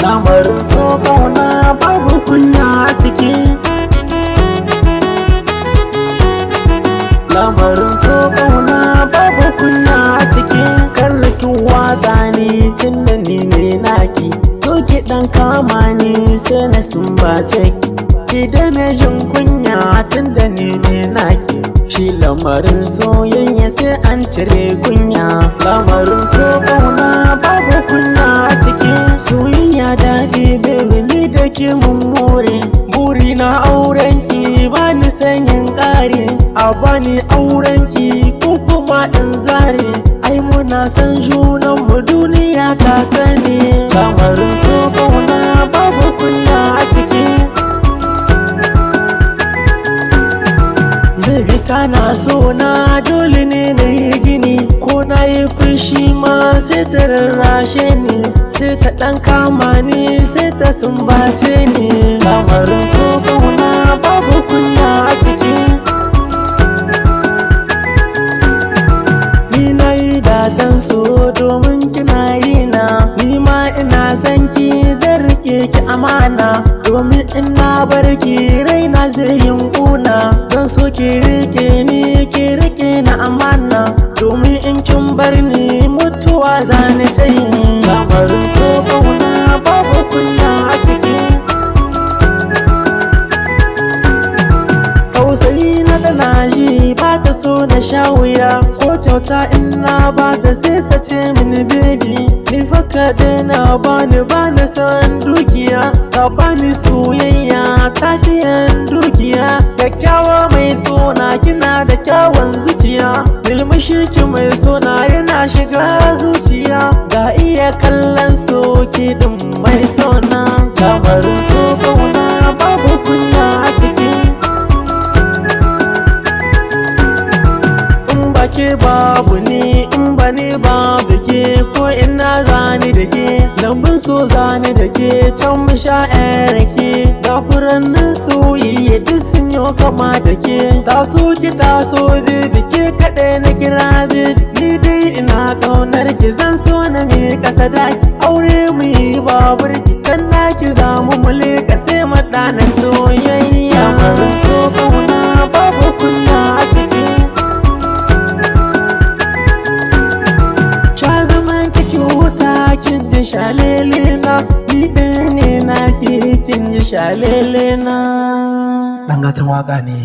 Lamarin so kauna babu kunya a ciki. Lamarin so kauna babu kunya a ciki. Karnakin watsa ni tunda ni ne naki. To ki dan kama ni sai na sumbace ki. Ki daina jin kunya tunda ni ne naki. Shi lamarin soyayya sai an cire kunya. Lamarin so kauna babu kunya a ciki. Soyayya daɗi baby ni da ke mun more. Buri na aurenki bani sanyin ƙari. A bani aurenki ko kuma in zare. Ai muna san junan mu duniya ta sani. Lamarin so kauna babu kunya a ciki. Baby kana so na dole ne na yi gini. Ko na yi fushi ma sai ta rarrashe ni. Sai ta ɗan kama ni sai ta sumbace ni. Lamarin so kauna babu kunya a ciki. Ni na yi datan so domin kina yi na. Ni ma ina son ki zan rike ki amana. Domin ina barki raina zai yin kuna. Zan so ki rike ni ki rike na amana. Domin in kin bar ni mutuwa zani ta yi. Lamarin so kauna babu kunya a ciki. Tausayi na tana ji ba ta so na sha wuya. Ko kyauta in na ba ta sai ta ce mini baby. Ni fa ka daina bani bani son dukiya. Ka bani soyayya tafiyan dukiya. Kyakkyawa mai sona kina da kyawun zuciya. Milmishi ki mai sona yana shiga zuciya. Ga iya kallon so ki din mai sona. Lamarin so kauna babu kunya a ciki. In ba ke babu ni in ba ni babu ke. Ko ina zani da ke lambun so zani da ke. Can mu sha rake ga furannin soyayya duk sun yi kama da ke. Taso ki taso baby ke kaɗai na kira baby. Ni dai ina ƙaunar ki zan so na miƙa sadaki. Aure mu yi babur ki kan naki za mu mulka sai mu ɗana soyayya. Lamarin so kauna babu kunya a ciki. Sha zaman kiki wuta kin ji shalele na. Ni ɗaya ne naki kin ji shalele na. Ɗan gatan waka ne.